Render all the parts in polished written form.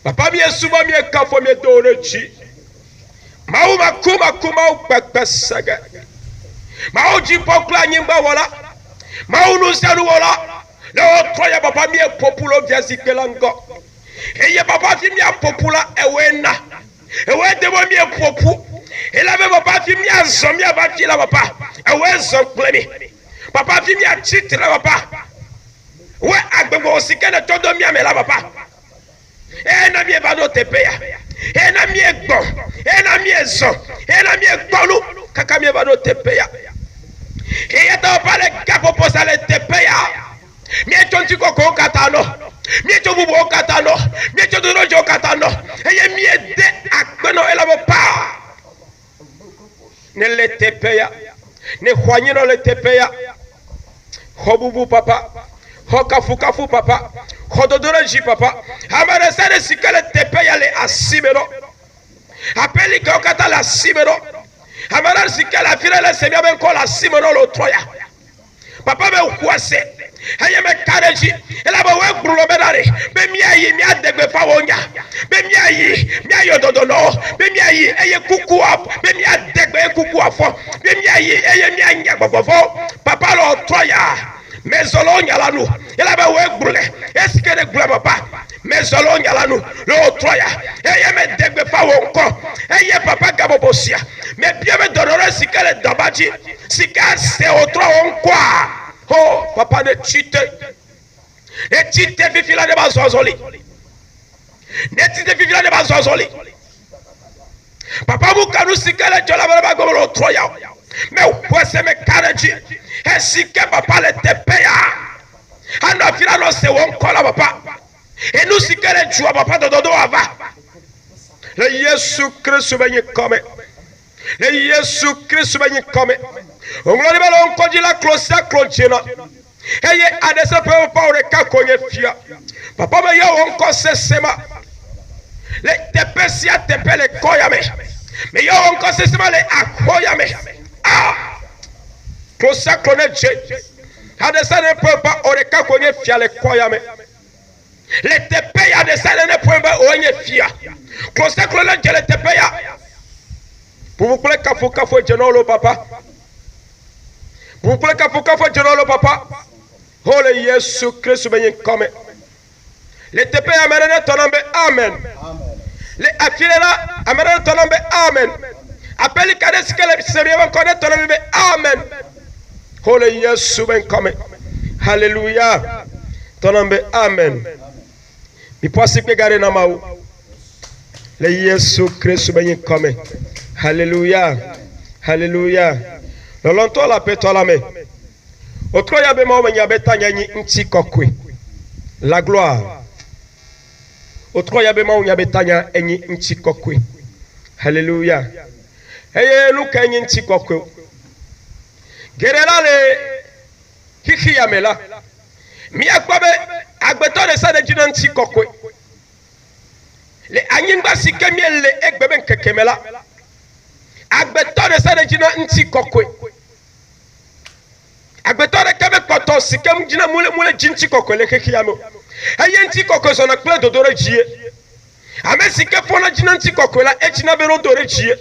Papa mi esuma mi ekafo mi dorechi. Mau makuma kuma ukpesaga. Mau jipokla nyimba wala. Mau nusaru wala. Le otoya papa mi populo biazikelango. Eye papa fi mi apopula ewena. Ewe demo mi popu. Ela be papa fi mi azom mi abati la papa. Ewe zom plemi. Papa fi mi achiti la papa. We agbego osike na todo mi amela papa. Na mi ebado tepeya. Na mi egbon. Na mi ezon. Na mi egbonu. Kaka mi ebado tepeya. Eye to pale kapo posale tepeya. Mi etonti koko katano. Mi etobubo katano. Mi etodorojo katano. Eye mi ede akbeno elabo pa. Ne le tepeya. Ne hwanyino le tepeya. Hobubu papa. Hokafu papa. Hododoroji papa. Amare sare sikale tepeya le asimero. Apeli kokata la simero. Amare sikale afire le semia ben ko la simero lo troya. Papa me kwase. Aye me kareji. Ela ba we brulo bedare. Be mi ayi mi adegbe fa wonya. Be mi ayi mi ayododono. Be mi ayi eye kuku ap. Be mi adegbe kuku afo. Be mi ayi eye mi anya gbofofo. Papa lo troya. Mezolo nyalanu. Ela ba we brule. Esikere brule papa. Mezolo nyalanu. Lo troya. Eye me degbe fa wonko. Eye papa gabobosia. Me bia me dorore sikere dabaji. Sika se otro wonko. Oh, papa ne chite. Ne chite fifila de bazozoli. Ne chite fifila de bazozoli. Papa mukanu sikele jola baba gomolo troya. Me wese me kareji. Esike papa le tepeya. Ando fila no se won kola papa. Enu sikele jua papa dodo ava. Le Yesu Christ benye come. Le Yesu Christ benye come. Onglori balo onkoji la klosa klojena. Eye adese pe pa ore ka konye fia. Papa me yo onko sesema. Le tepesia tepele koyame. Me yo onko sesema le akoyame. Ah. Klosa kloneje. Adese ne pe pa ore ka konye fia le koyame. Le tepeya adese ne pe pa onye fia. Klosa kloneje le tepeya. Pour vous plaît kafo jenolo papa. Vous plaît kafo jenolo papa. Oh le Yesu Christ benye come. Le tepe amerene tonambe amen. Le afirela amerene tonambe amen. Appeli kades kele serieva kone tonambe amen. Oh le Yesu benye come. Hallelujah. Tonambe amen. Mi posi pe gare na mau. Le Yesu Christ benye come. Hallelujah. Hallelujah. Lolonto la peto la me. Otro ya be mawo nya betanya nyi nti kokwe. La gloire. Otro ya be mawo nya betanya enyi nti kokwe. Hallelujah. Eye nu kanyi nti kokwe. Gerela le kiki ya mela. Mi akwabe agbeto de sa de jina nti kokwe. Le anyingba sikemie le egbebe nkekemela. Agbeto de sa de jina nti kokwe. Agbeto de kebe koto sikem jina mule jinti kokwe le keki yamo. Eye nti kokwe so na kple dodore jie. Ame sike fona jina nti kokwe la echina bero dore jie.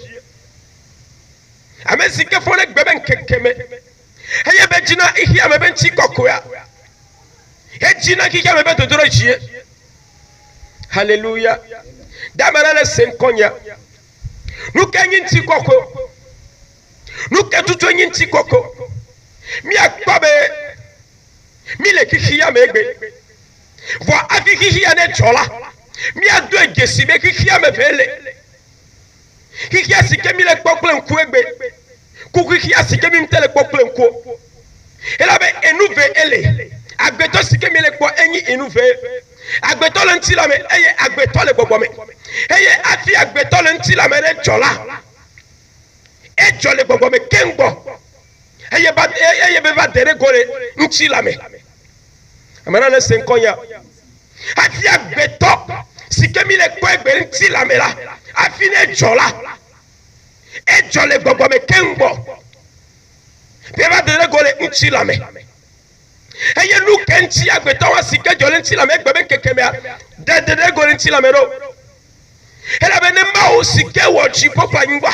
Ame sike fona gbebe nkekeme. Eye be jina ihi ame be nti kokwe a. Ejina kiki ame be dodore jie. Hallelujah. Damarele senkonya. Nuke nyinti koko. Nuke tutu nyinti koko. Mi akpabe. Mi le kikiya megbe. Vo afi kikiya ne chola. Mi ado egesi me kikiya me vele. Kikiya sike mi le kokple nkuegbe. Kukiya sike mi mtele kokple nku. Elabe enuve ele. Agbeto sike mi le ko enyi enuve. Agbeto le ntila me eye agbeto le gbogbo me. Eye afi agbeto le ntila me ne chola. E jole gbogbo me kengbo. Eye beba dere gore ntila me. Amana le senkonya. Afi agbeto sike mi le ko egbe ntila me la. Afi ne jola. E jole gbogbo me kengbo. Beba dere gore ntila me. Eye lu kenti agbeto wa sike jole ntila me gbebe kekeme a. De gore ntila me ro. Elle avait ne mao sike wo chipo panyingwa.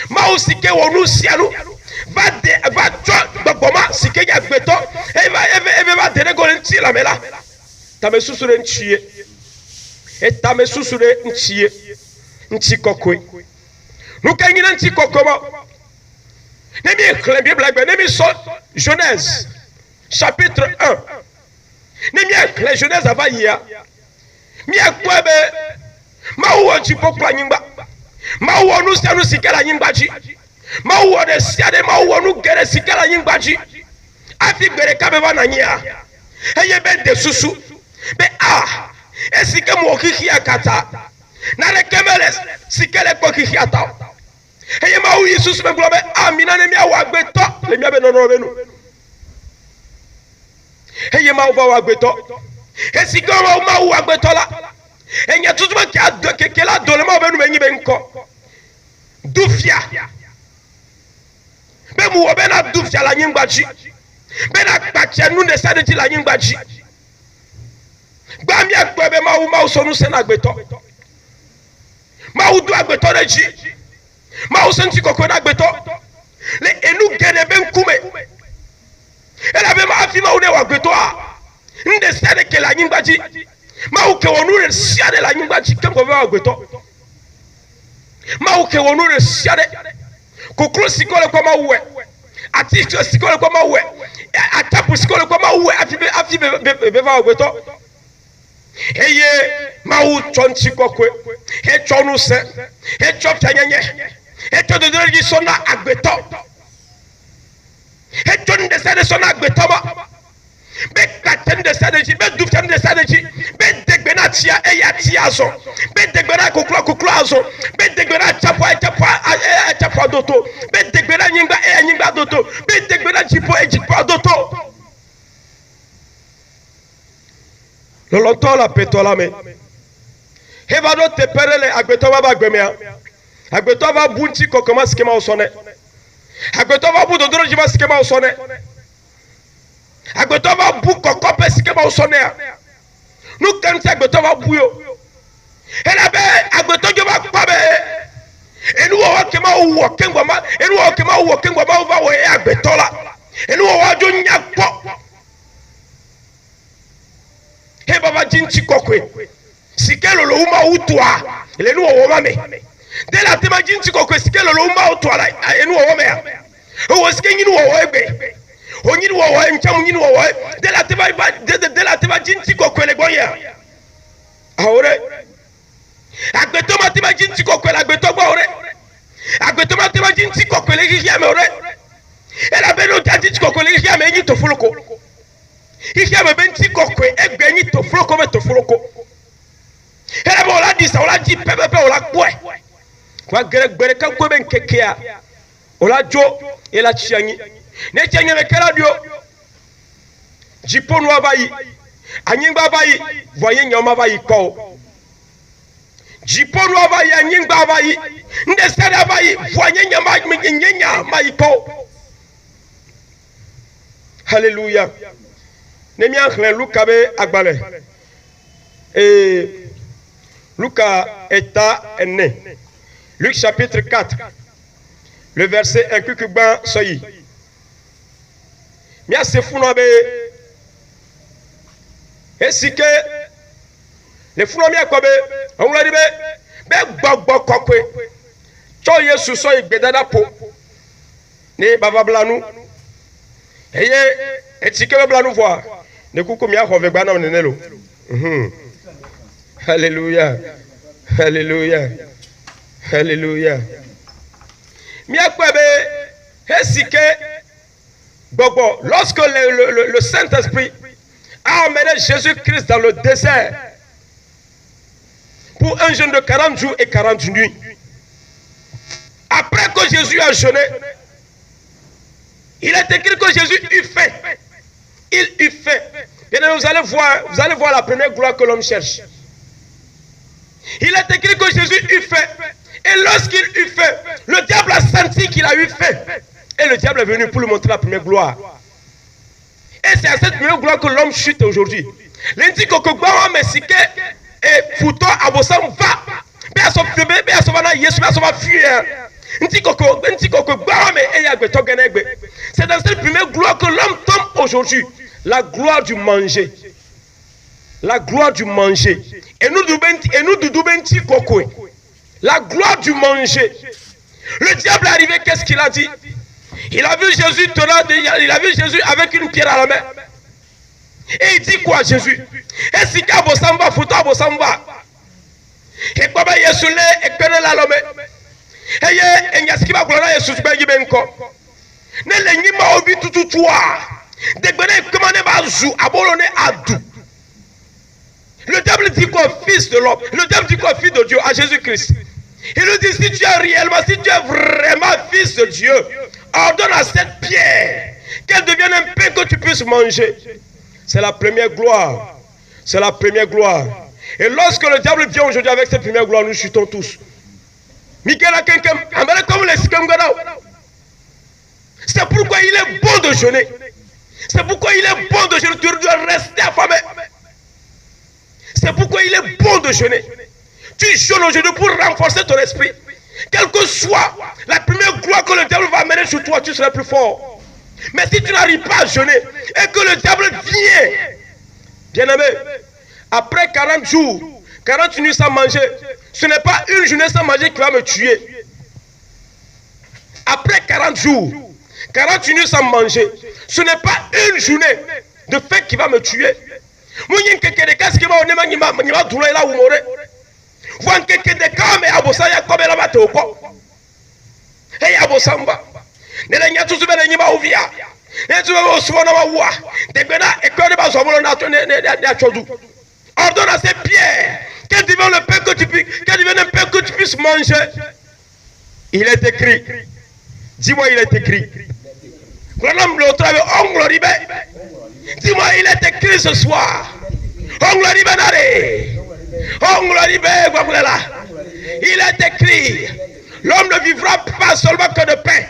Mao sike wo nu sianu. Va toi boma sike ya gbeto. Va dere go nti la mela. Ta me susure nchie. Et ta me susure nchie. Nti kokwe. Nous kanyina nti kokoma. Nemi ekle Bible agbe nemi so Genèse chapitre 1. Nemi ekle Genèse avaya. Mi akwebe ma wo chipo kwanyimba. Ma wo nu sia nu sikala nyimbaji. Ma wo de sia de ma wo nu gere sikala nyimbaji. Afi gbere ka be ba na nyia. Eye be de susu. Be esike mo kiki akata. Na le kemeles sikele ko kiki ata. Eye ma wo Jesus be globe amina ne mi awa gbeto le mi abe no no be nu. Eye ma wo ba wa gbeto. Esike ma wo agbeto la. Enya tutuma ke la dole ma be nu menyi be nko. Dufia. Be mu obe na dufia la nyingbaji. Be na kpache nu de sade ti la nyingbaji. Gba mi akpo be ma wo so nu se na agbeto. Ma wo du agbeto de ji. Ma wo senti kokko na agbeto. Le enu gede be nkume. Ela be ma afi ma wo ne wa agbeto a. Nde sade ke la nyingbaji. Ma wo ke wonu re sia de la nyingbaji ke ko be wa agbeto. Ma wo ke wonu re sia de. Kokro sikole kwa ma wo. Ati sikole kwa ma wo. Atapu sikole kwa ma wo afi be wa agbeto. Eye ma wo chonchi kokwe. E chonu se. E chop tanyenye. E to de ji sona agbeto. E chonu de sade sona agbeto ba. Be katen de sade ji, be duften de sade ji, be degbena tia e ya tia so. Be degbena koklo aso. Be degbena chapa doto. Be degbena nyingba doto. Be degbena jipo doto. Loloto la petola me. Heva do te perele agbeto ba gbemea. Agbeto ba bunti kokoma skema osone. Agbeto ba bu dodoro jiba skema osone. Agbeto ba bu kokope skema osone a. Nu kante agbeto ba bu yo. Ela be agbeto jo ba pa be. Enu wo kema wo kengwa ma, enu wo kema wo kengwa ma over wo e agbeto la. Enu wo jo nya po. He baba jinchi kokwe. Sikelo lo uma utwa. Ele nu wo ma me. De la tema jinchi kokwe sikelo lo uma utwa la enu wo me a. O sike nyinu wo egbe. Onyinu wo ncham nyinu wo. De la tema jinchi kokwe le gbonya. Ahore. Agbeto ma tema jinchi kokwe la agbeto gbo ore. Agbeto ma tema jinchi kokwe le hia me ore. Ela be no jinchi kokwe le hia me nyi to fuloko. Hia me benti kokwe egbe nyi to fuloko me to fuloko. Ela bo la disa ola ji pepepe ola kwe. Kwa gbere kan ko ben kekea. Ola jo ela chianyi. Ne chianyi me kala dio. Jiponu abayi. Anyingba abayi, voye nyoma abayi ko. Jiponu abayi, anyingba abayi. Nde sade abayi, voye nyama mayi ko. Hallelujah. Nemi ankle Luka be agbale. Luka eta ene. Luc chapitre 4. Le verset 1 kukuban soyi. Mia se funo be esike le funo mi akobe onwura di be gbogbo kokwe cho Yesu so igbedada po ni baba blanu eye etike be blanu voa ne kuku mi ahove gba na nenelo hallelujah hallelujah hallelujah mi akobe esike gbogbo lorsque le Saint-Esprit a emmené Jésus-Christ dans le désert pour un jeûne de 40 jours et 40 nuits. Après que Jésus a jeûné, il est écrit que Jésus eut faim. Il eut faim. Bien, vous allez voir la première gloire que l'homme cherche. Il est écrit que Jésus eut faim. Et lorsqu'il eut faim, le diable a senti qu'il a eu faim. Et le diable est venu pour lui montrer la première gloire. Et c'est à cette première gloire que l'homme chute aujourd'hui. L'indique que Gbawa Mesike et Fouto Abossam va. Mais à son premier Jésus va sauver fuir. C'est dans cette première gloire que l'homme tombe aujourd'hui. La gloire du manger. La gloire du manger. Et nous la gloire du manger. Le diable est arrivé, qu'est-ce qu'il a dit? Il a vu Jésus il a vu Jésus avec une pierre à la main. Et il dit quoi Jésus? Est-ce qu'il y a Bosamba, Fouta Bosamba? Et quoi ben Yesu le et connaît la lome. Et il y a ce qui va gloire Yesu ben yibenko. Ne le nyima obi tututua. De gbene commandé ba zu abolone adu. Le diable dit quoi? Fils de l'homme. Le diable dit quoi? Fils de Dieu à Jésus-Christ. Il nous dit si tu es réellement, si tu es vraiment fils de Dieu, ordonne à cette pierre qu'elle devienne un pain que tu puisses manger. C'est la première gloire. C'est la première gloire. Et lorsque le diable vient aujourd'hui avec cette première gloire, nous chutons tous. C'est pourquoi il est bon de jeûner. C'est pourquoi il est bon de jeûner. Tu dois rester affamé. C'est pourquoi il est bon de jeûner. Tu jeûnes aujourd'hui pour renforcer ton esprit. Quelle que soit la première gloire que le diable va amener sur toi, tu seras plus fort. Mais si tu n'arrives pas à jeûner et que le diable vient, bien aimé, après 40 jours, 40 nuits sans manger, ce n'est pas une journée sans manger qui va me tuer. Après 40 jours, 40 nuits sans manger, ce n'est pas une journée de fête qui va me tuer. Ordonne à ces pierres qu'elles deviennent le pain que tu puisses, qu'elles deviennent un pain que tu puisses manger. Il est écrit. Dis-moi, il est écrit. Dis-moi, il est écrit ce soir. Il est écrit. L'homme ne vivra pas seulement que de pain.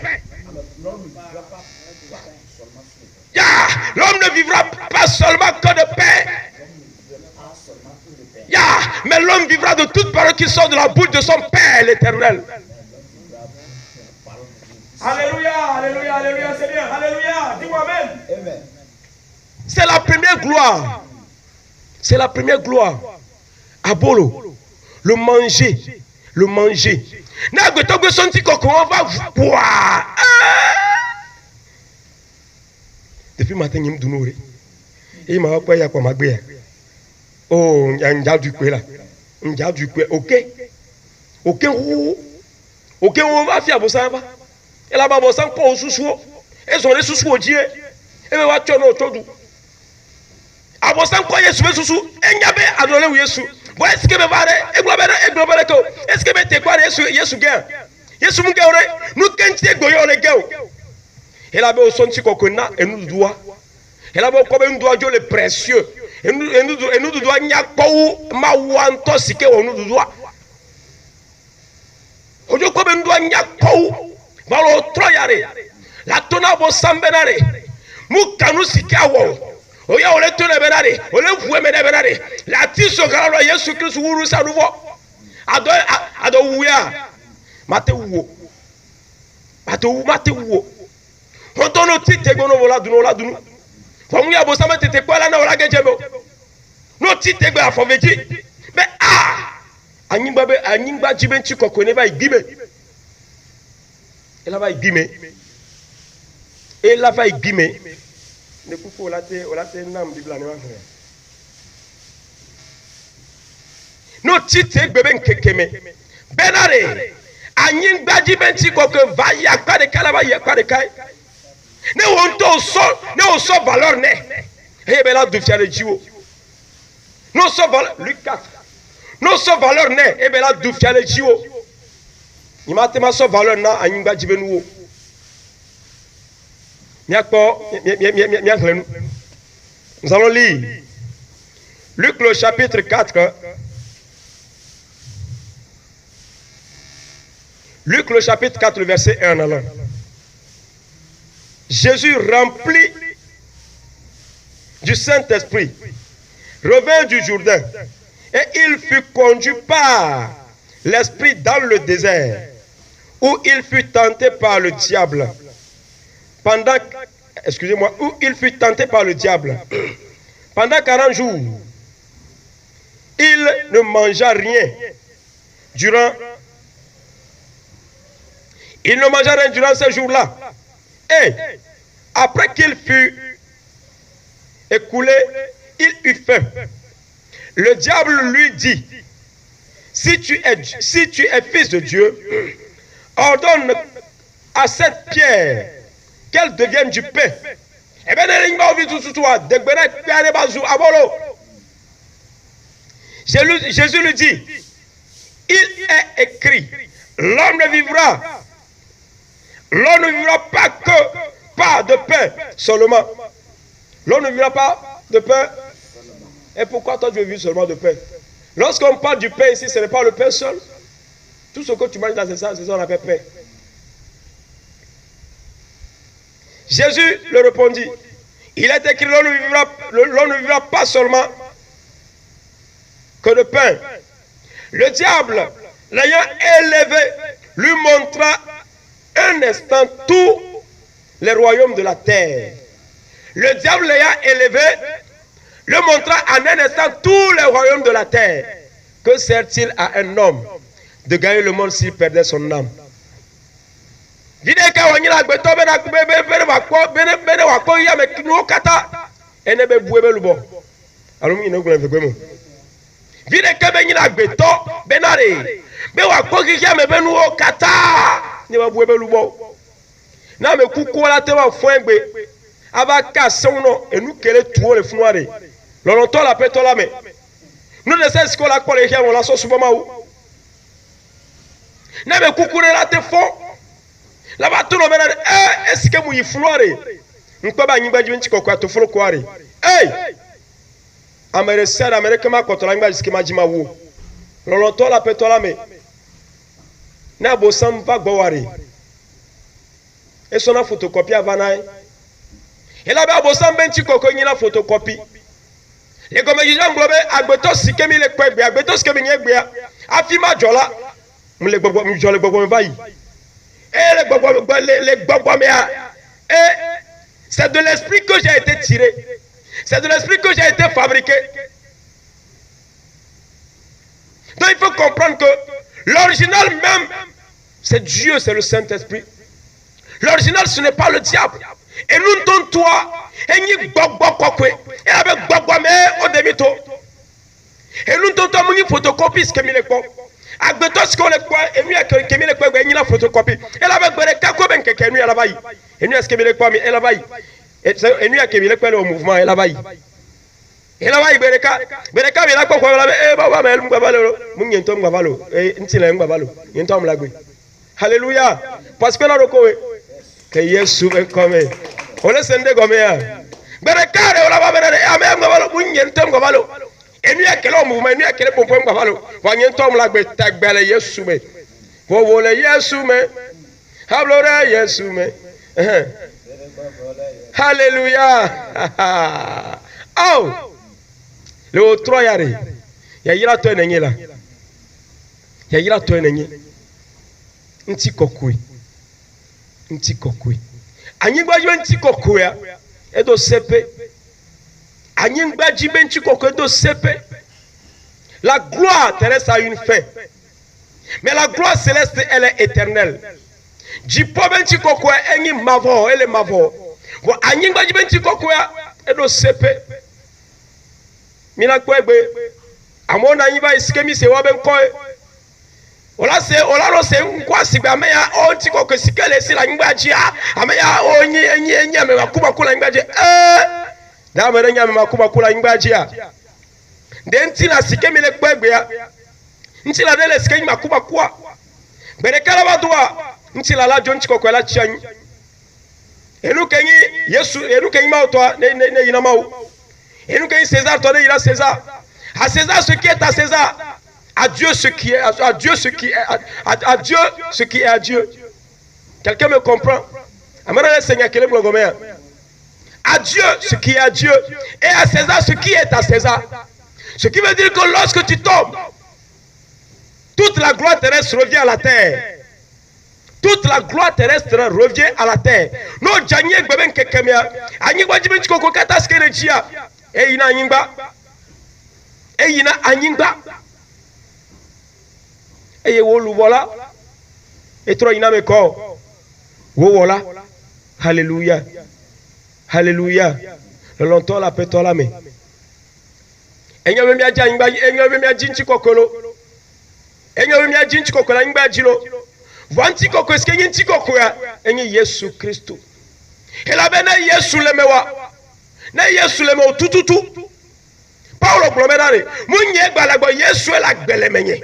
L'homme ne vivra pas seulement que de pain. Mais l'homme vivra de toute parole qui sort de la bouche de son Père l'Éternel. Alléluia, alléluia, alléluia, Seigneur, alléluia. Dis-moi amen. C'est la première gloire. C'est la première gloire. Abolo, le manger, le manger. On va boire. Depuis matin, il me donne. Il m'a pas ya quoi ma gbé. Oh, il y a un gars du coué là. Un gars du coué. Ok. Ok, on va faire ça. Et là-bas, on va pas au sous-sous. Et sont les sous-sous au dieu. Et on va tuer notre tout. Avant ça, quoi, Yesu, sous-sous. Et n'y a pas adoré ou Yesu. Bon, est-ce que me va est-ce que me te quoi Yesu gain? Yesu mu gain. Nous kenti goyo le gain. Et là-bas, on sent qu'on a et nous doit. Et là-bas, comme nous doit le précieux. Et nous doit n'y a pas où ma wanto si que on nous doit. Ojo comme nous doit n'y a pas où. Voilà, troyare. La tona bo sambenare. Mu kanu si que awo. Oya ole tona benare. Ole voué benare. La tiso galo Yesu Christ wuru sa nouveau. Ado wuya. Mate wuo. Mate wuo. On donne titre gono vola dunu. Comme il y a beau savoir t'étais quoi là na ola gejebo. No titre gba afọveji. Mais anyingba jibenchi kokone ba igime. Elle va igime. Et là va igime. Ne kuko olate nam bibla ne wa fere. No titre gbebe nkekeme. Benare. Anyingba jibenchi kokone va yakpa de kala va yakpa de kai. Ne on so valeur ne. Et ben là de fier de Dieu. Non so valeur Luc 4. Non so valeur ne. Et ben là de fier de Dieu. Il m'a tellement so valeur na anyingba jibenu. Nous allons lire Luc le chapitre 4. Luc le chapitre 4, le verset 1 alors. Jésus rempli du Saint-Esprit revint du Jourdain et il fut conduit par l'esprit dans le désert, où il fut tenté par le diable. Où il fut tenté par le diable. Pendant 40 jours, il ne mangea rien durant ces jours-là. Et après qu'il fut écoulé, il eut faim. Le diable lui dit, si tu es fils de Dieu, ordonne à cette pierre qu'elle devienne du pain. Eh bien, Jésus lui dit, il est écrit, l'homme ne vivra pas que par de pain seulement. L'homme ne vivra pas de pain. Et pourquoi toi tu veux vivre seulement de pain? Lorsqu'on parle du pain ici, ce n'est pas le pain seul. Tout ce que tu manges dans c'est ça on appelle pain. Jésus le répondit, il est écrit, l'homme ne vivra pas seulement que de pain. Le diable, l'ayant élevé, lui montra un instant tous les royaumes de la terre. Le diable l'ayant élevé, lui montra en un instant tous les royaumes de la terre. Que sert-il à un homme de gagner le monde s'il perdait son âme? Nous ne savons ce qu'on a collé hier, on l'a sauce souvent où. N'a pas coucoué la te fond. Là-bas, tout le monde a est-ce que vous y floirez? Nous ne pouvons pas y aller, tu crois que tu fais quoi? Hey! Américain, Américain, quand on a dit que m'a dit ma ou. L'on la peut la mais. N'a pas sam va boire. Et son a photocopie avant naï. Et là-bas, bossam ben tu coco ni la photocopie. Les comédiens englobés, agbetos si kemi le kwebe, agbetos kemi nye gbea. Afima jola, les bobo vaille. Et les bobo mea. Et c'est de l'esprit que j'ai été tiré. C'est de l'esprit que j'ai été fabriqué. Donc il faut comprendre que l'original même, c'est Dieu, c'est le Saint-Esprit. L'original, ce n'est pas le diable. Et nous, ton toi, et nous, et avec mais au début, et nous, ton toi, nous, photocopie, ce que nous, agbeto ce qu'on est quoi, et nous, que nous, quoi, et nous, la photocopie. Et là, avec le kako, ben, que nous, là-bas, et nous, est-ce que nous, quoi, mais là-bas, et nous, que nous, quoi, le mouvement, et là-bas. Et là-bas, Bereka, mais là, quoi, eh, bah, mais nous, babalo, nous, y entend, babalo, et nous, c'est babalo, y entend, la gueule. Alléluia. Parce que là, le quoi, que Yesu est comme on laisse ende comme ya berekare ola ba berere amem ngabalo bunyentem ngabalo enu akelo mouvement enu akele pompom ngabalo wanyentom la gbe tagbele Yesu me wo wole Yesu me hablore Yesu me Alléluia. Oh le otro yare ya yira to enenye la ya yira to enenye nti kokui anyingbaji nti kokoya edo sepe anyingbaji nti kokoya edo sepe. La gloire terrestre a une fin, mais la gloire céleste elle est éternelle. Jipo nti kokoya enyi mavo ele mavo bon anyingbaji nti kokoya edo sepe mina kwegbe amona nyiba iskemi se waben koy. Ola no se nkwa sigba meya o ti ko sikele si la ngbaji a ameya onyi me makuba kula ngbaji da mere nya me makuba kula ngbaji a den ti na sikemi le gbegbe a nti la dele sikemi makuba kwa bere kala badua nti la jo nti ko la chian enu kenyi Yesu enu kenyi ma to ne yina mawo enu kenyi César to ne yina César à César ce qui est à César. À Dieu ce qui est à Dieu ce qui est à Dieu ce qui est à Dieu. Quelqu'un me comprend? À Dieu ce qui est à Dieu et à César ce qui est à César. Ce qui veut dire que lorsque tu tombes, tout toute la gloire terrestre revient à la terre. Toute la gloire terrestre revient à la terre. No janye gbeben kekemia. Anyingba jibe chikoko kata skere jia. Eyina anyingba. Eyina anyingba. Eye wo lubola. Etro ina meko. Wo wola. Alléluia. Alléluia. Le longtemps la peto la me. Enyo be mi aja anyingba, enyo be mi ajinchi kokolo. Enyo be mi ajinchi kokolo anyingba jilo. Vanti koko eske nti koko ya enye Yesu Kristo. Ela be na Yesu lemewa. Na Yesu lemewa tututu. Paulo glomedare. Munye gbalagbo Yesu ela gbelemenye.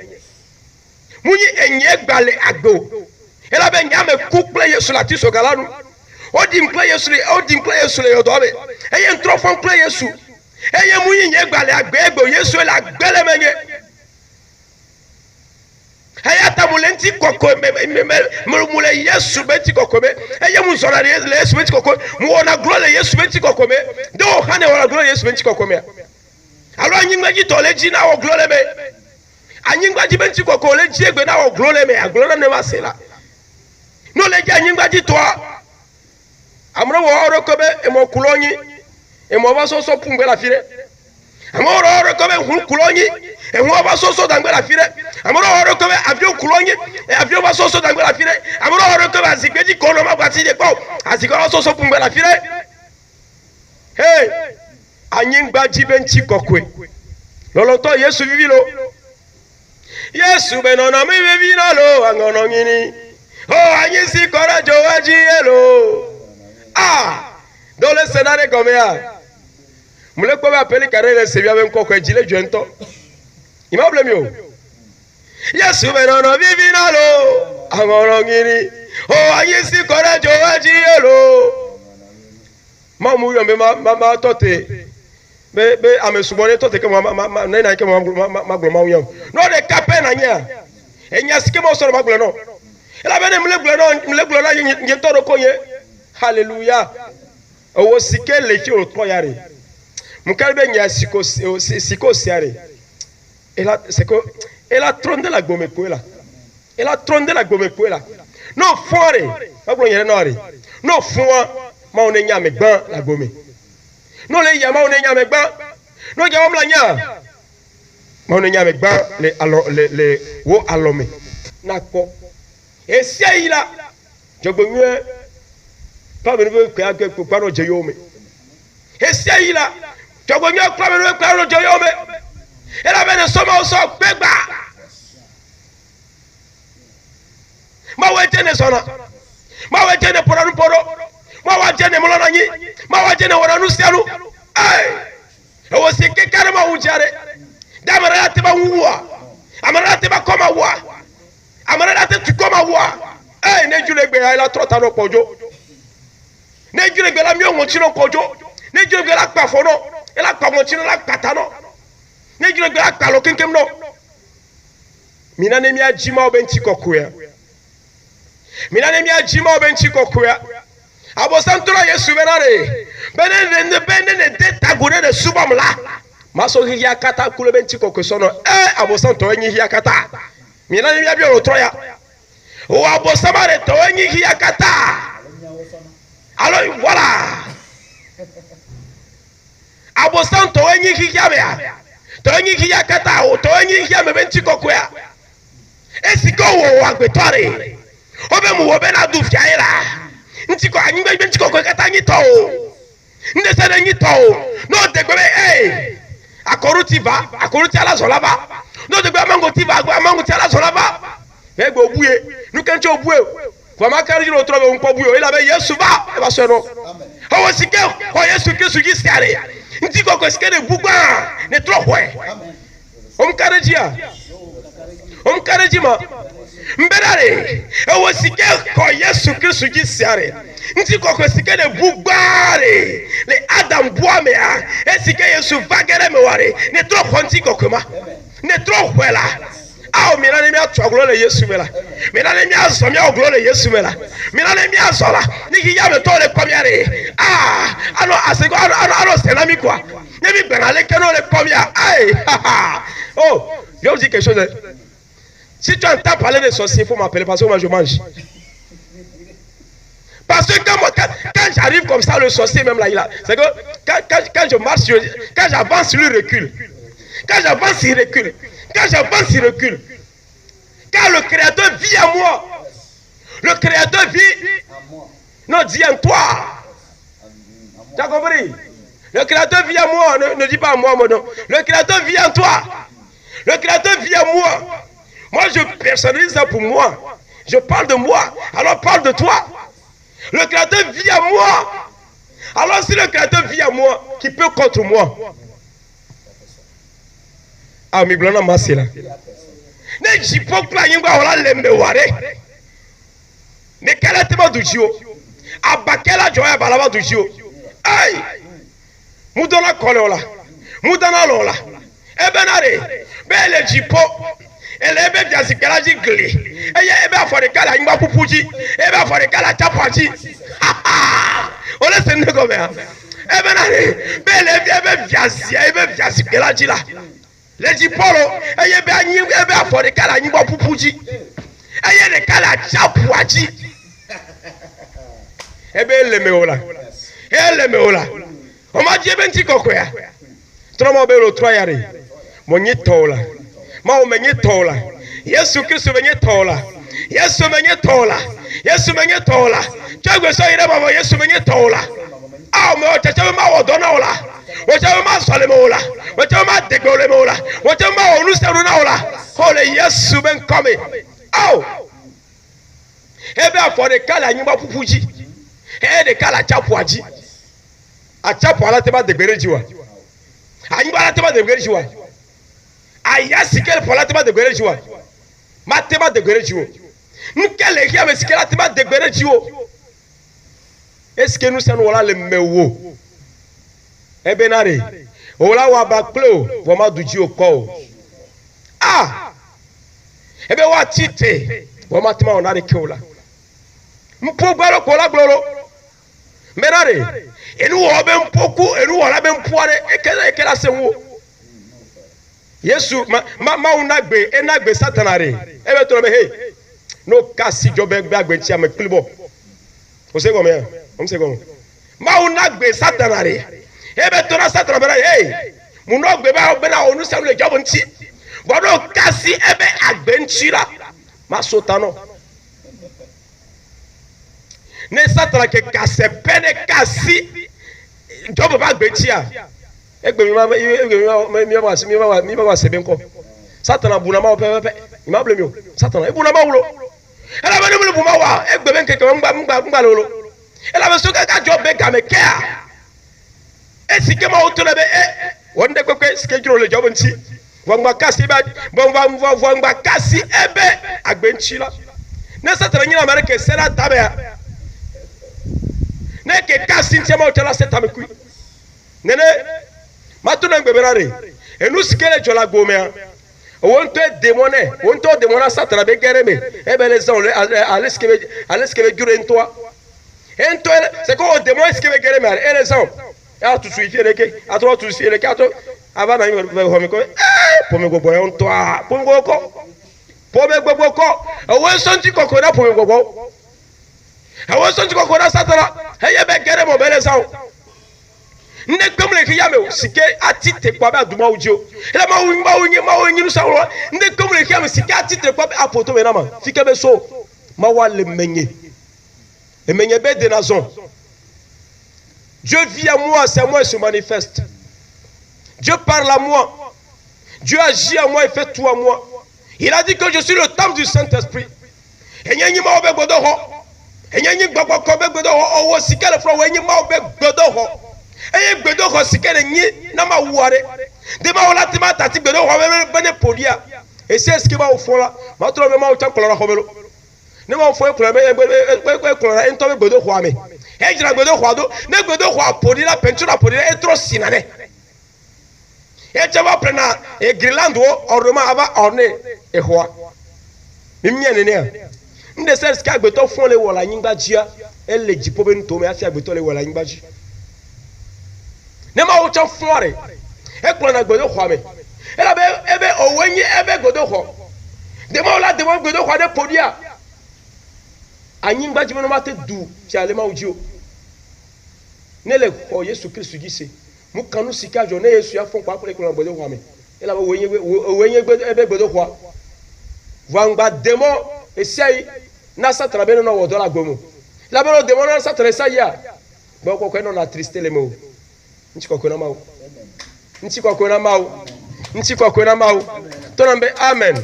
Munye enye gbale agbo. Ela be nyame kukle Yesu la tiso galanu. Odi mkle Yesu le yodobe. Eye ntrofon kle Yesu. Eye munye nye gbale agbo Yesu ela gbelemenye. Ayata mulenti koko mule Yesu benti koko me eye muzona Yesu benti koko muona gloire Yesu benti koko me do hane wala gloire Yesu benti koko me alo anyingba ji tole ji na wo gloire me anyingba ji benti koko le ji egbe na wo gloire me gloire ne masela no le ji anyingba ji to amro wo oro ko be e mo kulonyi e mo ba so pumbe la fire amoro oro ko be hun kulonyi e ho ba so dangbe la fire amoro oro ko be avion kulonyi e avion ba so dangbe la fire amoro oro ko be azigbeji kono ma gwati de po azigoro so pumbe la fire hey anyingba jibe nchi kokwe loloto Yesu vivilo Yesu be no na mi vivilo lo angono ngini oh anyisi coraggio waji elo dole senare komea mule ko ba peli karere se bia ben kokwe jile jento imable mi o Yesu be no vivi na lo angono ngiri oh anyisi coraggio waji elo mamu yo me ma tote be amesubone tote ke ma na ke ma glo ma yo no de kape na nya enya sike mo so ma glo no ela be ne mule glo na yin toro konye hallelujah owo sike le fi o to yare mukalbe nya siko siare ela tronde la gome koela ela tronde la gome koela no fore agbo yere no are no fun ma o ne nya me gban la gome no le ya ma o ne nya me gban no ja o mla nya ma o ne nya me gban le wo alome na po esi ayila jogbonwe pa me be kwa agbe paro je yo me esi ayila jogbonwe pa me be paro je yo me ela be ne somo so gbegba ma we je ne sona ma we je ne poranu poro ma wa je ne molona nyi ma wa je ne woranu sianu e wo se ke kare ma wujare da mara ate ba wuwa amara ate ba koma wa amara ate tu koma wa ne jule gbe ya la trota no pojo ne jule gbe la mi o chino pojo ne jule gbe la pa fono e la pa mo chino la pata no ne jule gbe la pa lo kenkem no mina ne mi ajima obenti kokuya mina ne mi ajima obenti kokuya abo santura Yesu benare bene ne detagure de subamla maso hiya kata kule benti kokusono abo santo enyi hiya kata mina ne mi abi o troya o abo samare to enyi hiya kata alors voilà abo santo enyi hiya bia to enyi hiya kata o to enyi hiya me benti kokuya esiko wo agbetore obe mu wo be na du fiaira ntiko anyingbe benti kokuya kata nyi to nde se na nyi to no de gbe akoruti ala solaba no de gbe amango ti ba amango ti ala solaba egbe obuye nukenche obuye kwa makari jiro trobe unko buye ila be Yesu ba e ba so no o sike o Yesu Kristo ji siare ntiko ko sikere bugba ne tro hwe omkareji ma mberare o sike ko Yesu Kristo ji siare ntiko ko sikere bugbare le Adam boame a esike Yesu vagere me ware ne tro honti kokoma ne tro hwela aw mina ne mi atwaglo le Yesu mela mina ne mi aso mi oglo le Yesu mela mina ne mi asola ni ki ya me to le komiare ano asego ano senami kwa ne mi benale keno le komia oh je vous dis quelque chose Si tu entends parler des sorciers, il faut m'appeler parce que moi je mange. Parce que quand j'arrive comme ça, le sorcier même là, c'est que quand je marche, quand j'avance, il recule. Quand j'avance, il recule. Quand j'avance, il recule. Quand le Créateur vit en moi, le Créateur vit non, dis en toi. Tu as compris? Le Créateur vit en moi, ne dis pas en moi, non. Le Créateur vit en toi. Le Créateur vit en moi. Moi, je personnalise ça pour moi. Je parle de moi, alors parle de toi. Le Créateur vit en moi. Alors si le Créateur vit en moi, qui peut contre moi? Ah, mais blanc, ma c'est là. Ne dis pas que il y a un ware. Ne kala tema dujio. Abakela joya balaba dujio. Aïe. Moudona kolola. Moudana lola. Ebenare. Bele jipo. Elebe biazikela jigli. Ebe aforekala imba pupuji. Ebe aforekala chapaji. On laisse ne comme ça. Ebenare. Bele biazia. Ebe biazikela jila. Les jipolo. Ebe aforekala imba pupuji. Eye kala chapaji. Ebe lemeola. Elemeola. On m'a dit ben ti kokoya. Trop be lo trois yare. Monyi tola. Ma o menye tola. Yesu Kristo menye tola. Yesu menye tola. Yesu menye tola. Chagwe so ire baba Yesu menye tola. Ah me o chacha ma o dona ola. O chacha ma sole mo ola. O chacha ma degole mo ola. O chacha ma onu seru na ola. Holy Yesu ben come. Oh. Ebe afore kala nyimba pupuji. De kala chapuaji. A chapu ala teba de berejiwa. Anyimba ala teba de berejiwa. Aya sikele pola teba de berejiwa. Ma teba de berejiwo. Nkele kia me sikela teba de berejiwo. Est-ce que nous sommes là le mewo? Ebe nare. Ola wa baklo, voma duji oko. Ah! Ebe wa tite, voma tima onare kola. Mpo gbaro kola gloro. Menare, enu obe mpoku, enu wala be mpuare, ekela senwo. Yesu, ma unagbe, enagbe satanare. Ebe to me hey. No kasi jobe gbagbe ti ame klibo. O se comme on se comme. Ma unagbe satanare. Ebe to na satanare hey. Munogbe ba na onu se le jobo nti. Bodo kasi ebe agbe ntira. Ma sotano. Ne satana ke kase pene kasi jobo ba gbetia egbe mi ma sebenko satana buna ma pepe ma blemi satana e buna ma wulo ela ba ne mu buma wa egbe ben keke ngba lolo ela ba so ka jobe ga me kea e sike ma otole be wonde kwekwe schedule le jobo nti wangba kasi ba wangba kasi ebe agbe nchila ne satana nyina mare ke sera tabe ne ke kasi ntema otela seta mekui nene matuna ngbeberare enu sikele jola gomea wonto demone wonto demona satana be gereme ebele zon aleskebe jure ntwa ento c'est ko demon eskebe gereme ele zon ya tu suifi eleke atro tu suifi eleke atro avana mi ho mi ko pomi gbogbo e ntwa pomi gbogbo ko owo sonti kokora pomi gbogbo awo sonti kokora satana heye be gereme obele zon ne kpemle ke yame sike atite kwa ba duma ujio ela ma wunyi nu sawo ne kpemle ke yame sike atite kwa ba apoto me na ma fike be so ma wale menye e menye be de nazon. Dieu vit à moi, c'est à moi, il se manifeste. Dieu parle à moi. Dieu agit à moi, il fait tout à moi. Il a dit que je suis le temple du Saint-Esprit. Et nyanyi ma obe godoho. Et nyanyi gbagba kobe godoho owo sike le fro wenyi ma obe godoho. Eye gbedoho sikere nyi na ma wuare de ma wala tima tati gbedoho bene podia e se ski ma ofo la ma tro me ma o tan kolora hobelo ne ma ofo e kolora me kolora ento me gbedoho ame e jira gbedoho ado ne gbedoho apodi la peinture apodi e tro sinane e chaba prena e Greenland wo oroma aba orne e hoa mimia nene a nde se ski agbeto fon le wola nyingba jia e le jipo be nto me afi agbeto le wola nyingba jia ne ma wo chafore e kula na gbedo khwa me ela be ebe owenyi ebe godo kho Demain là demain que de quoi de podia. Anyingba jimeno mate du ti alema udio. Ne le ko Yesu Kristo gise. Mu kanu sika jo ne Yesu ya fon kwa kule kula bodo kwa me. Ela wo wenye ebe bodo kwa. Vangba demo esai na satra beno no wodo la gomo. La beno demo na satra esai ya. Ba ko ko no na triste le mo. Nchi ko ko na mau. Nchi ko ko na mau. Nchi ko ko na mau. Tonombe amen.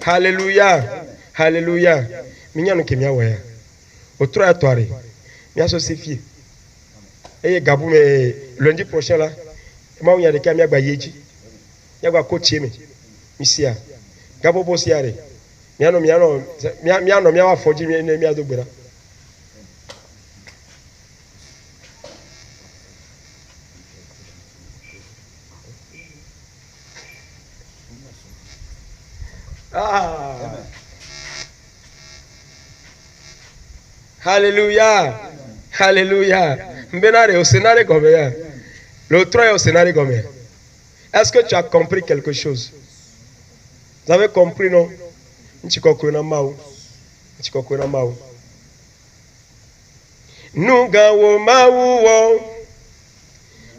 Hallelujah. Hallelujah. Minyano kemia waya. Autour à toi, bien associé. Et Gabou, mais lundi prochain là, moi il y a des caméras bayeji, il y a quoi coacher mais ici à Gabou bossiare. Miano miano foji miano dobera. Ah. Alléluia. Alléluia. Benare au scénario comme ça. L'autre est au scénario comme ça. Est-ce que tu as compris quelque chose? Vous avez compris, non? Nous gawo mawo.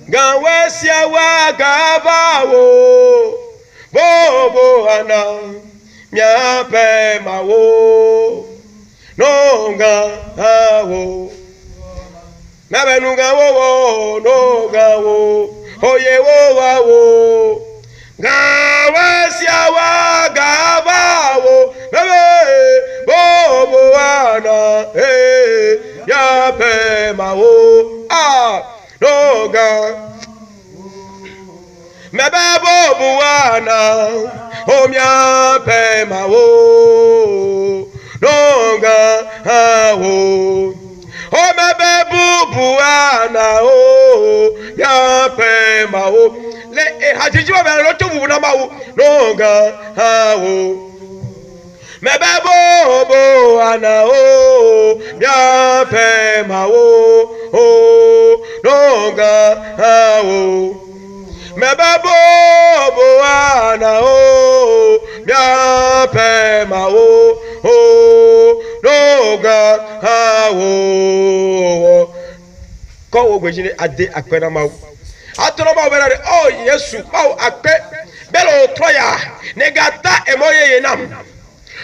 Gawa siawa gabawo. Bobo ana. Miape mawo. Nonga awo mebe nunga wo nonga wo oye wo wa wo gawa siawa gaba wo mebe bobo ana ya pe ma wo nonga mebe bobo ana o mia pe ma wo nonga awo o mebe bubu ana o ya pe ma o le hajiji ba be lo to bubu na ma o nonga awo mebe bubu ana o ya pe ma o nonga awo mebe bubu ana o ya pe ma o noga hawo ko wo gbejire ade akpena mawo atoro mawo berare oh Yesu mawo akpe belo troya negata emoye yenam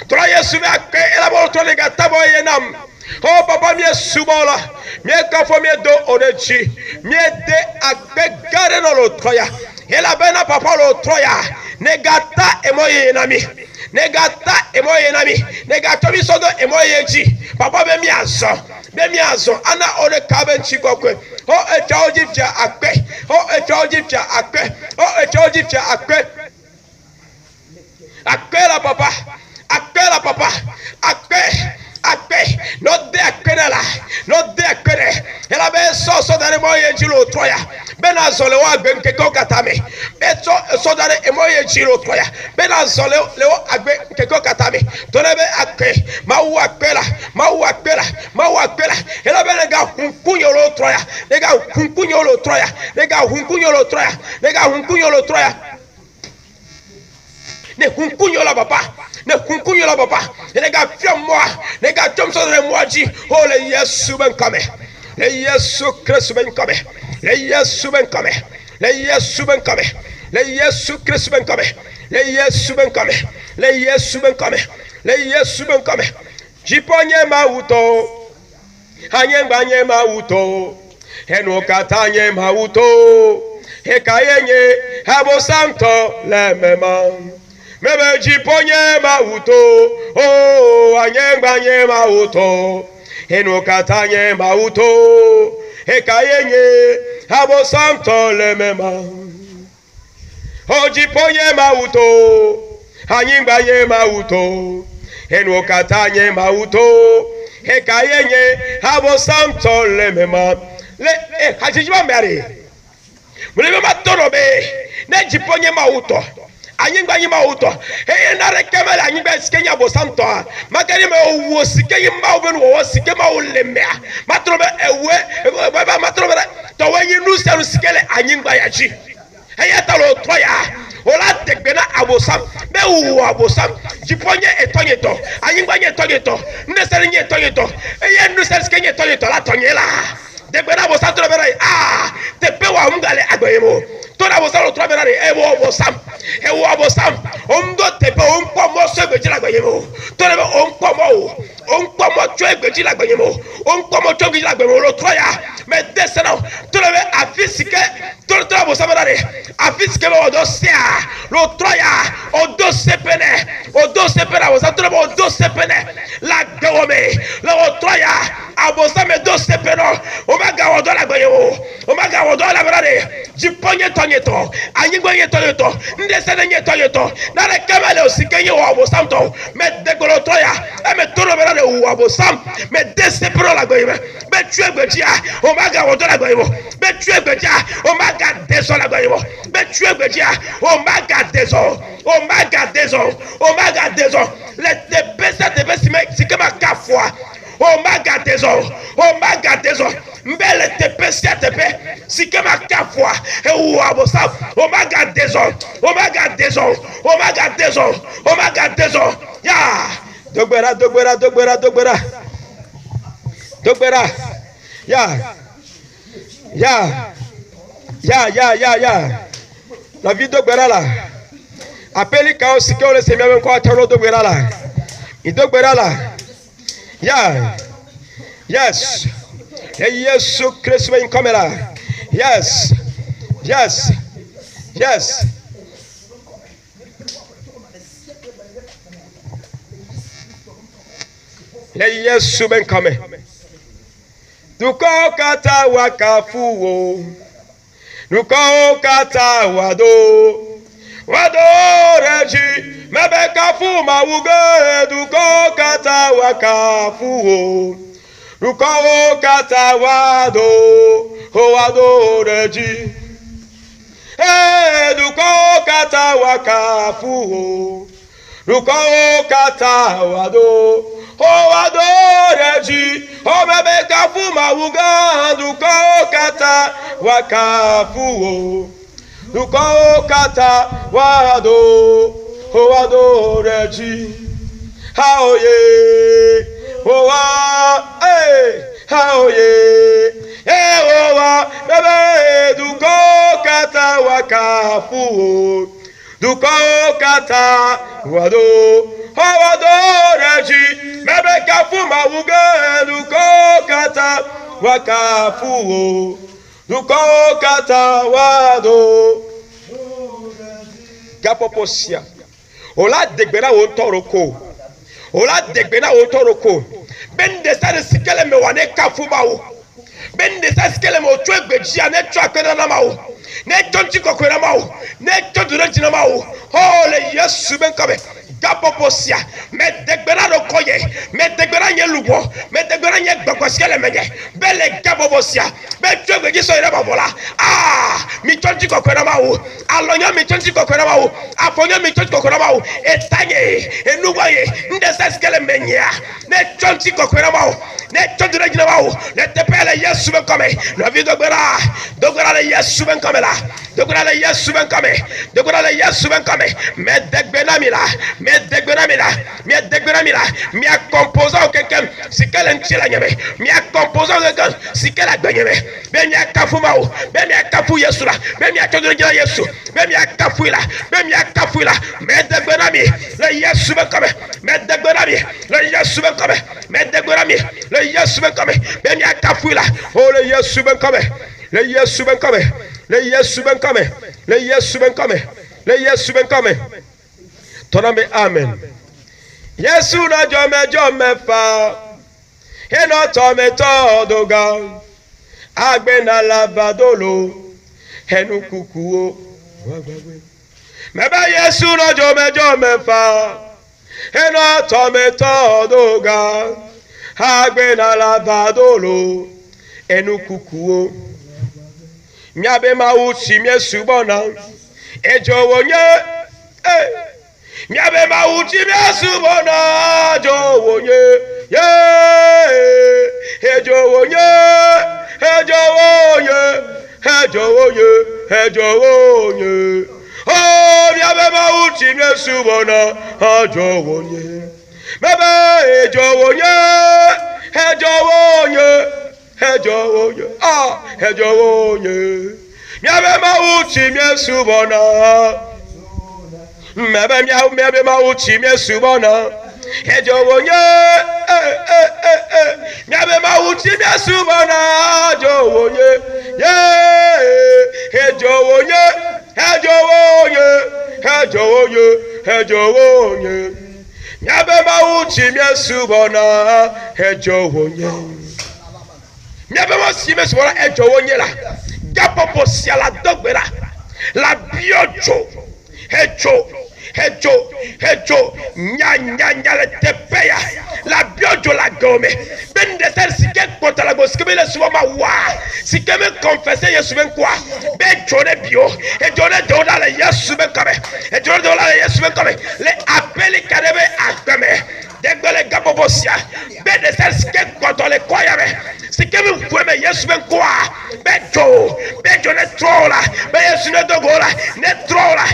troya Yesu be akpe elabo to negata moye yenam oh papa mi Yesu bola mi ka fo mi do onechi mi de akpe gare no lo troya ela bena papa lo troya negata emoye yenami negata emoye nami negato bi sodo emoye ji papa be mi azo ana ore kabe nchikokwe o echa ojifia akpe o echa ojifia akpe o echa ojifia akpe akpe la papa akpe no de akpenela no de akpene ela be so dare moye ji lo toya bena zole wa gbe nke ko katame beto so dare emoye ji lo toya bena zole le wa agbe nke ko katame to le be akpe mawu akpela ela be ga hunkunyo lo toya le ga hunkunyo lo toya ne hunkunyo la papa ne ga fiam moi ne ga tom so de moi ji oh le Yesu ben kame le Yesu Christ ben kame le Yesu ben kame le Yesu ben kame le Yesu Christ ben kame le Yesu ben kame le Yesu ben kame le Yesu ben kame jiponye mauto anyengba mauto enu katanye mauto ekayenye abo santo le mema mebe jiponye mauto oh anyengba mauto enu katanye mauto ekayenye abo santo le mema oh jiponye mauto anyengba mauto enu katanye mauto ekayenye abo santo le mema le hajijiba mbere mulebe matorobe ne jiponye mauto anyingba nyima uto he na rekemela anyingba sikenya bo santo makari me owo sikenya ma obe no wo sikema oleme matrobe ewe baba matrobe to wanyi nu seru sikele anyingba yaji eyata lo toya ola degbena abosam be wu abosam jiponye etonyeto anyigbanye etonyeto ndesere nye etonyeto eye ndesere skenye etonyeto la tonyela degbena abosam to bera tepe wa mgale agbayemo to na abosam lo to bera ewo abosam omdo tepe onpomo so egbeji lagbayemo to na onpomo cho egbeji lagbayemo onpomo cho egbeji lagbayemo lo toya me desena to na afisike to abosam bera afisike odo sia lo troya odo sepene abosam to odo sepene la gawome lo troya abosam do sepeno omaga odo la gbeyo omaga odo la bera jiponye tonyeto anyigwenye tonyeto ndesene nye tonyeto na le kamale osikenye wo abosam to me degolo troya e me toro bera de wo abosam me desepeno la gbeyo me tuegbejia omaga odo la gbeyo me tuegbejia omaga deso la gbeyo me tuegbejia omaga deso les dépêches de besime sikema kafwa omaga deso mbele dépêche tepe sikema kafwa e wabosa omaga deso ya dogbera ya la vie dogbera la apeli ka osike ole se miawe kwa taro dogbera la idogbera la ya yes Yesu Kristo in kamera yes Yesu ben kame duko kata wakafuo duko kata wado reji mebeka fuma wuge duko kata wakafuo duko kata wado reji duko kata wakafuo duko kata wado reji mebeka fuma wuge duko kata wakafuo duko kata wado reji haoye bebe duko kata wakafu duko kata wado reji bebe kafu mawuge duko kata wakafu duko kata wado gapoposia ola degbera wo toroko bende sa sikele me wane kafu bawo bende sa sikele me otu egbeji ane twa kwena na mawo ne tonti kokwena mawo ne toduro jina mawo ole Yesu ben kabe gapoposia me degbera do koye me degbera nye lubo me degbera nye gbagwasikele menye bele gapoposia be tu egbeji so ire babola mi tonti kokwena mawo alonya mi tonti kokwena mawo afonya mi tonti kokwena mawo etanye enugwaye nde sa sikele menya ne tonti kokwena mawo ne toduro jina mawo ne tepele Yesu ben kame la vie dogbera le Yesu ben kame la dogbera le Yesu ben kame me degbena mila mi a composant quelqu'un si quel ntila nyame mi a composant quelqu'un si quel agbanyeme be mi a kafuma o be mi a kafu Yesu la be mi a toduro jina Yesu be mi a kafu la me degbena mi le Yesu ben kame me degbena mi le Yesu ben kame be mi a kafu la o le Yesu ben kame toname amen Yesu na jome fa eno tome todoga agbe na labadolo enu kukuo mebe Yesu na jome fa eno tome todoga agbe na labadolo enu kukuo miabe mauchi miesubona ejowo nye miabe mauchi miesubona jowo nye ejowo nye Ejowonye. Oh, miabe mauti mesubona. Ejowonye. Mebe ejowonye. Ejowonye. Ejowonye. Ah, ejowonye. Miabe mauti mesubona. Mebe mauti mesubona. Ejowonye. Miabe mauti mesubona. Ejowonye. Ejowonye. Ejowonye. Ejowonye. Ejowonye. Miabe mauti mesubona. Ejowonye. Miabe mauti mesubona. Ejowonye la. Gapopo sia la dogbera. La biojo. Hejo, nya le tepeya, la biojo la gome. Ben de tel si ket porta la gos, kebe le souma wa. Si kebe confesse yesu ben quoi. Ben jone bio, et jone dola le yesu ben kame. Et jone dola le yesu ben kame. Le appeli kadebe akame. Degbele gabobosia. Ben de tel si ket porta le koyame. Si kebe fweme yesu ben quoi. Ben jone trola. Ben yesu ne dogola. Ne trola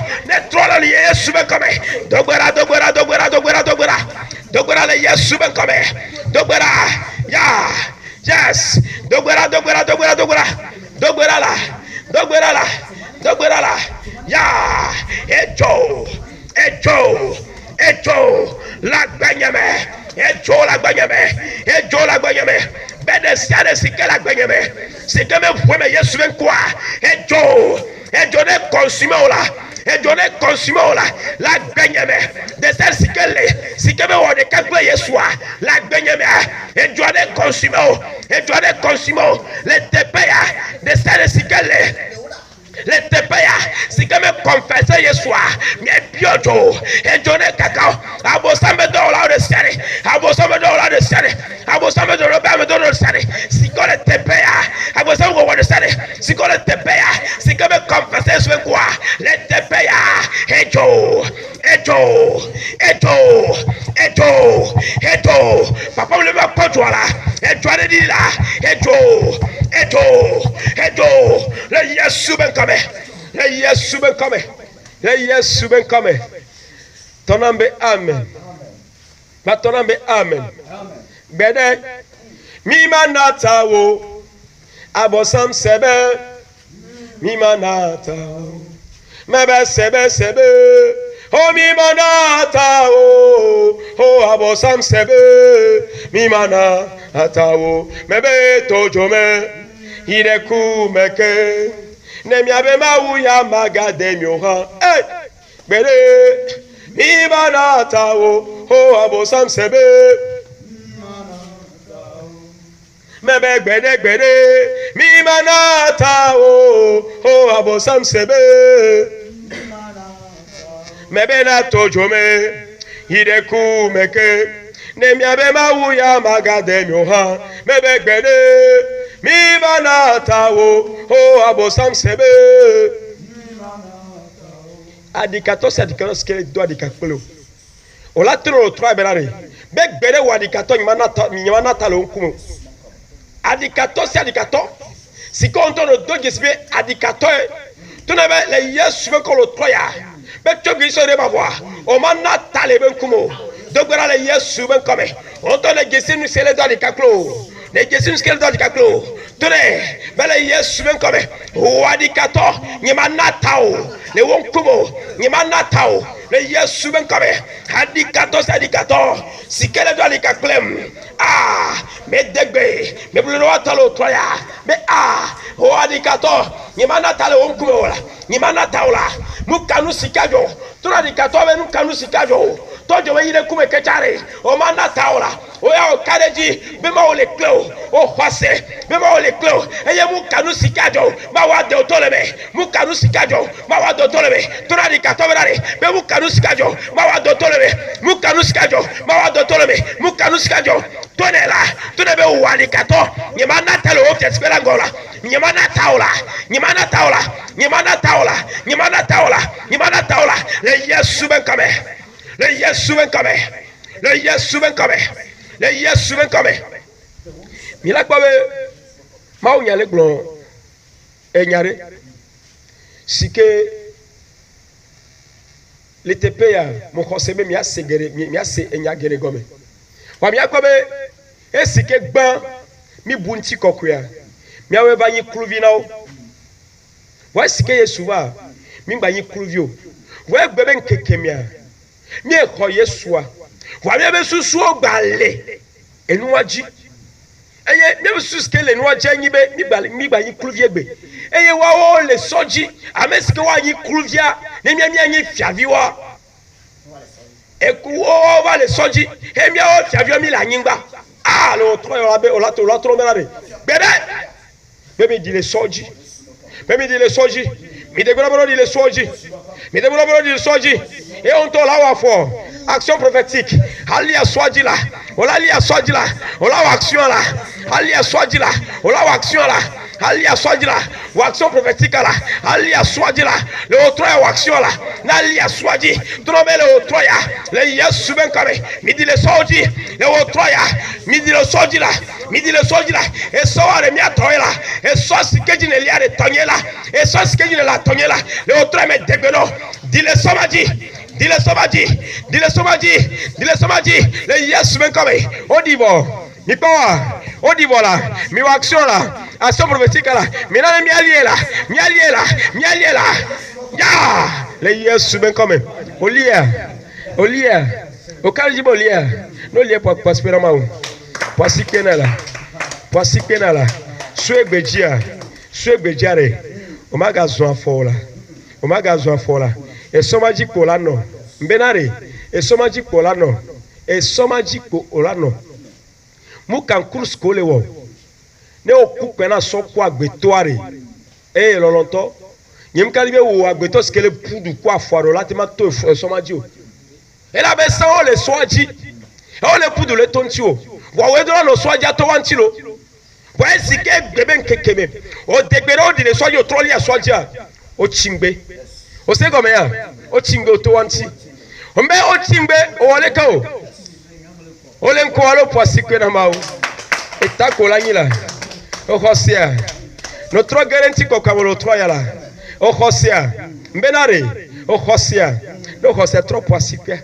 le yesu ben kame. Dogbera le yesu ben kame. Dogbera ya yes dogbera la ya ejo la gbanyeme bede siade sike la gbanyeme sike me fweme yesu ben kwa ejo ne consume ola. Et je ne consume la gbanyeme de tel sikele wo de kakwe yeswa la gbanyeme et je ne consume le tepeya de tel sikele le tepeya sikeme confesse yeswa mi biojo et je ne kakao abosambe do la de sere abosambe do roba me do sere sikole tepeya abosambe wo de sere sikole tepeya sikeme confesse yeswa quoi le tepeya ejo papa le ma kojo la ejo de di la ejo le yesu ben kame tonambe amen matonambe amen bede mi manata wo abosam sebe mi manata wo mebe sebe o mi manata o abosam sebe mi manata wo mebe tojome ireku meke ne miabe mawu ya magade mioha bede mi manata o abosam sebe mebe gbede mi manata o abosam sebe mebe na tojome ireku meke ne miabe mawu ya magade mioha mebe gbede mi manata o abosam sebe adikato se adikato skele do adikakpelo ola tro tro belare be gbede wa adikato nyimanata lo nkumo adikato se adikato siko onto no dogisbe adikato to na be le yesu be ko lo troya be chogi so de bavwa o manata le be nkumo dogbera le yesu ben kome onto le gesinu sele do adikaklo le gesinu skele do adikaklo tone bele yesu ben kome o adikato nyimanata o le wonkumo nyimanata o le yesu ben kome adikato se adikato sikele do adikaklem me degbe me blulo atalo toya me o adikato nyimanata le wonkumo la nyimanata ola mukanu sikajo to adikato be mukanu sikajo tojo we yire kume kechare o manata ola o ya o kadeji be ma o le klo o kwase be ma o le klo eye mukanu sikajo ma wa de otolebe mukanu sikajo ma wa de otolebe to adikato be dare be mukanu sikajo ma wa de otolebe mukanu sikajo ma wa de otolebe mukanu sikajo tonela tonebe wadikato nyimanata le o tespera ngola nyimanata ola le yesu ben kame mila kwawe ma o nyale glon e nyare sike letepe ya mo kose me mi ase enya gere gome wa mi akobe esike gban mi bunti kokuya mi awe ba yin kluvi na o wa sike Yesu ba mi ba yin kluvi o wa gbebe nkekemia mi e ko Yesu a wa mi be susu ogbale enu waji eye mi be susu skele enu waji anyi be mi ba yin kluvi egbe eye wa o le soji amesike wa yin kluvia ne mi anyi fiavi wa ekuwo va le soji emi o fiavi mi la nyingba lo tro yo abe o la tro melare bebe bebe di le soji bebe di le soji mi de gboro di le soji mi de gboro di le soji e on to la wa fo action prophétique alia soji la ola lia soji la ola wa action la alia soji la ola wa action la alia soji la wa action prophétique la alia soji la le autre wa action la na lia soji trombe le autre ya le Yesu ben kame mi di le soji le autre ya mi di le soji la mi di le soji la e so are mi atoye la e so sikeji ne lia de tonye la e so sikeji ne la tonye la le autre me degbeno di le somaji dile somaji le Yesu ben kame odibo mi power odibo la mi action la action prophétique la mi na mi aliela ya le Yesu ben kame olia o kaljibo olia no lie pour prospérer ma o poisi kenala suegbejia re o maga zo afola e somaji pola no mbenare e somaji pola no e somaji pola no mu kan kurs ko le wo ne oku pe na so ko agbetoare e lolonto yim kan be wo agbeto skele pudu ko afaro lati ma to e somaji o e la be san o le soji o le pudu le tonti o wo we do no soji to wanti lo wo esike gbebe nkekeme o degbere o di le soji o troli a soji a o chingbe o se go me ya o chingbe o to wanti o mbe o chingbe o wole ka o le nko alo posikwe na mawo etako la nyila o hosia no tro garanti ko ka wolo tro yala o hosia mbe nare o hosia no hosia tro posikwe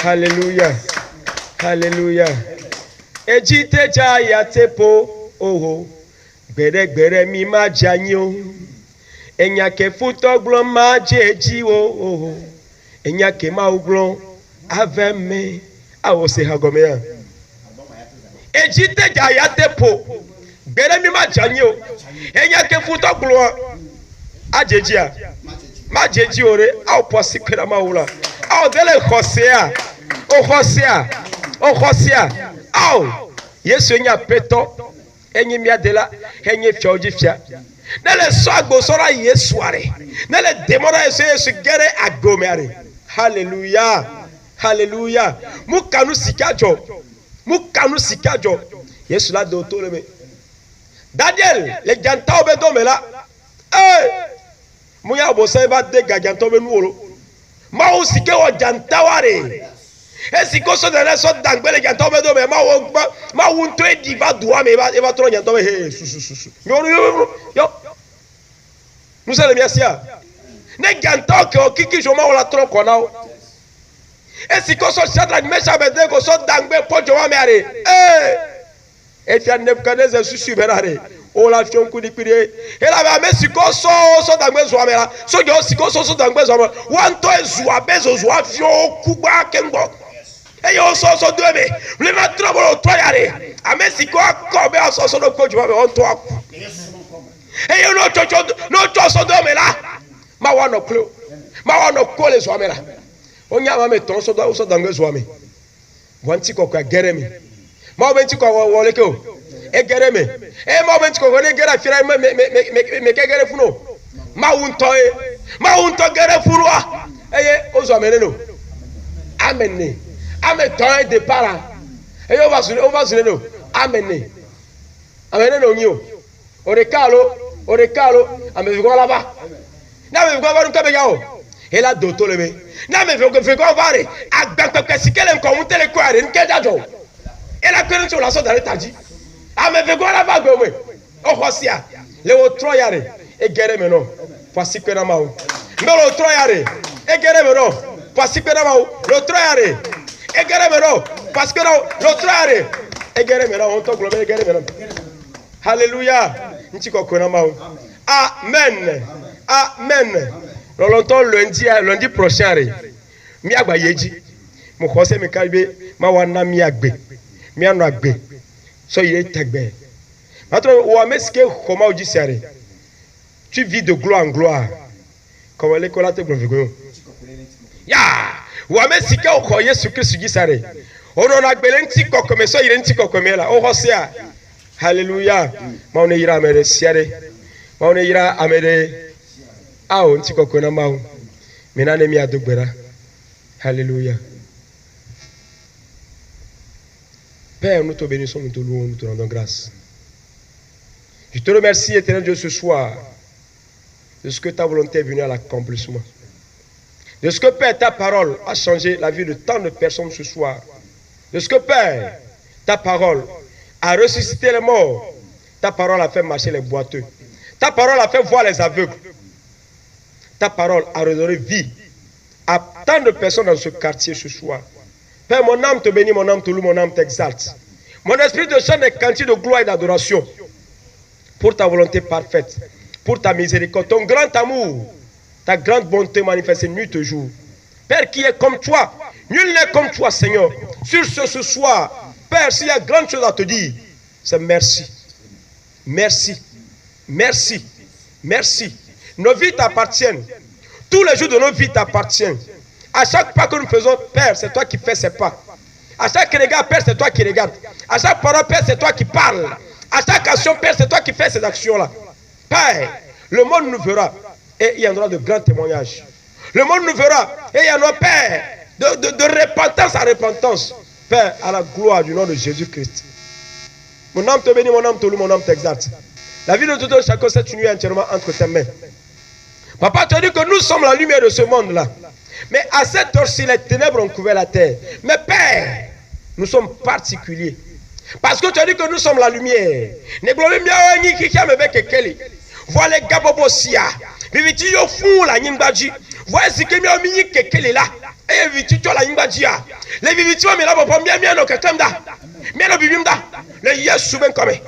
hallelujah ejite ja ya tepo oho gbere mi ma janyo enya ke futo glo ma jeji o enya ke ma uglo aveme awo se hagomea ejite ja ya tepo gbere mi ma janyo enya ke futo glo ajejia ma jeji ore awo posi kwera ma wula awo dele hosea o hosia awo Yesu enya peto enyi mia dela enyi fia ojifia nele so agbosora Yesu are nele demora Yesu gere agomere hallelujah mukanu sikajo Yesu la do to leme Daniel le janta obe do mela muya obosa ba de gajanta obe nuoro ma o sike o janta ware esiko so de so dangbele janta obe do me ma wo nto edi va duwa me va tro janta obe he su yo nous allons bien sia ne janta ke o kiki jo ma wala tro kona o esiko so Shadrach Meshach Abednego so dangbe pojo wa me are e fia Nebukadnezar susu berare o la fion ku di pire e la ba mesiko so dangbe zo amela so jo siko so dangbe zo wan to ezu abezo zo afio ku gba kengo e yo so do me le ma trouble to yare amesiko ko be so do pojo wa me on to aku e yo no cho so do me la ma wa no ko le zo amela onya ma me ton so dangbe zo ame wanti ko ka geremi ma obenti ko wole ke o e gereme e ma obenti ko wole gera fira me ke gere funo ma unto gere furu a eye ozo amene no amen ton de para e o vasu no amen no nyo orekalo ame vigo lava na me vigo ba nka be ya o e la do to le me na me vigo vare agbanpepe sikele nko mu tele ko are nke dajo et la connaissance sur la sorte d'aller tadi ame ve go la va gbe o hosia le o tro yare e gere me no voici que dans ma ou. Mais le troyare, et guerre voici que dans ma ou. Le troyare, et guerre parce que le troyare, et guerre on t'en globé, guerre Alléluia. Amen. Amen. Longtemps lundi prochain, miagba yeji. Mo kose mi kalbe ma wana miagbe. Mi anu agbe. So il est tagbe. Maintenant, ou ameske comment dit ça. Tu vis de gloire en gloire. Comme les collates glorieux. Ya, ou ameske o koye ce que dit ça. On en a belenti comme ça il est petit comme là. O hosia. Alléluia. Ma on ira amere siare. Ma on ira amere ah on tiko kona ma. Menane mi adogbera. Alléluia. Père, nous te bénissons, nous te louons, nous te rendons grâce. Je te remercie, éternel Dieu, ce soir, de ce que ta volonté est venue à l'accomplissement. De ce que, Père, ta parole a changé la vie de tant de personnes ce soir. De ce que, Père, ta parole a ressuscité les morts. Ta parole a fait marcher les boiteux. Ta parole a fait voir les aveugles. Ta parole a redonné vie à tant de personnes dans ce quartier ce soir. Père, mon âme te bénit, mon âme te loue, mon âme t'exalte. Mon esprit te chante des cantiques de gloire et d'adoration pour ta volonté parfaite, pour ta miséricorde, ton grand amour, ta grande bonté manifestée nuit et jour. Père, qui est comme toi, nul n'est comme toi, Seigneur. Sur ce soir, Père, s'il y a grande chose à te dire, c'est merci. Merci. Merci. Merci. Nos vies t'appartiennent. Tous les jours de nos vies t'appartiennent. À chaque pas que nous faisons, Père, c'est toi qui fais ces pas. À chaque regard, Père, c'est toi qui regardes. À chaque parole, Père, c'est toi qui parles. À chaque action, Père, c'est toi qui fais ces actions-là. Père, le monde nous verra et il y en aura de grands témoignages. Le monde nous verra et il y en aura, Père, de repentance à repentance. Père, à la gloire du nom de Jésus-Christ. Mon âme te bénit, mon âme te loue, mon âme t'exalte. La vie de tout chacun cette nuit entièrement entre tes mains. Papa, tu as dit que nous sommes la lumière de ce monde-là. Mais à cette heure-ci, les ténèbres ont couvert la terre. Mais Père, nous sommes particuliers. Parce que tu as dit que nous sommes la lumière. Voilà les gabobosia. Viviti yo fou la nyimbaji. Voilà ce que mi mi kekele là. Et viviti to la nyimbaji a. Les viviti o mi la bopo mi no kekamda. Mi no bibimda. Le Yesu ben comme.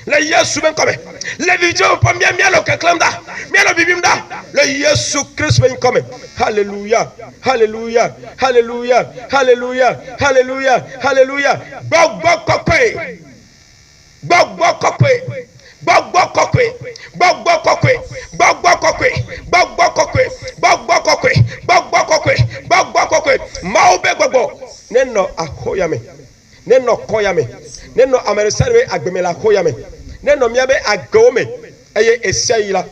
Le Yesu ben comme. Les viviti o bopo mi no kekamda. Mi no bibimda. Le Yesu Christ ben comme. Alléluia. Alléluia. Alléluia. Alléluia. Alléluia. Alléluia. Gbogbo kokwe. Gbogbo kokwe. Gbogbo kokwe. Gbogbo kokwe. Gbogbo kokwe. Gbogbo kokwe. Gbogbo kokwe. Gbogbo kokwe. Gbogbo kokwe. Maube gbogbo. Neno akoyame. Neno koyame. Neno amereserve agbemela koyame. Neno miabe agome. Eye esayila.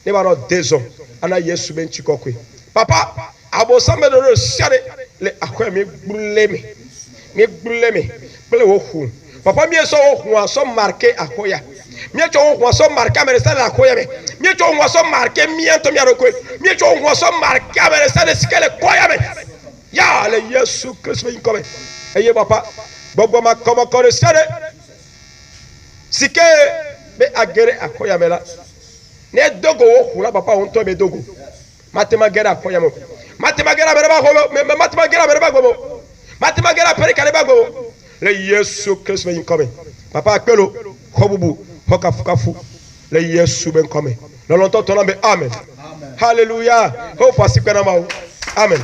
Ne baro dezo. Ana Yesu ben chikokwe. Papa, abosambe do share le akoyame gbuleme. Me gbuleme. Ple wo hu. Papa mi so hu aso marqué akoya. Mieux on soit marqué à mercer la koyame. Mieux on soit marqué miento miaroko. Mieux on soit marqué à mercer le skele koyame. Ya le Yesu Christ vient comme. Eye papa, bobo ma comme connaisseur. Sike be agere akoyame la. Ne dogo wo la papa on tombe dogo. Matema gere akoyame. Matema gere bereba go, matema gere bereba go. Matema gere pere kaleba go. Le Yesu Christ vient comme. Papa akelo khobubu. Kafu le Yesu ben comme. Dans longtemps ton nom amen. Alléluia. Oh, voici que Amen.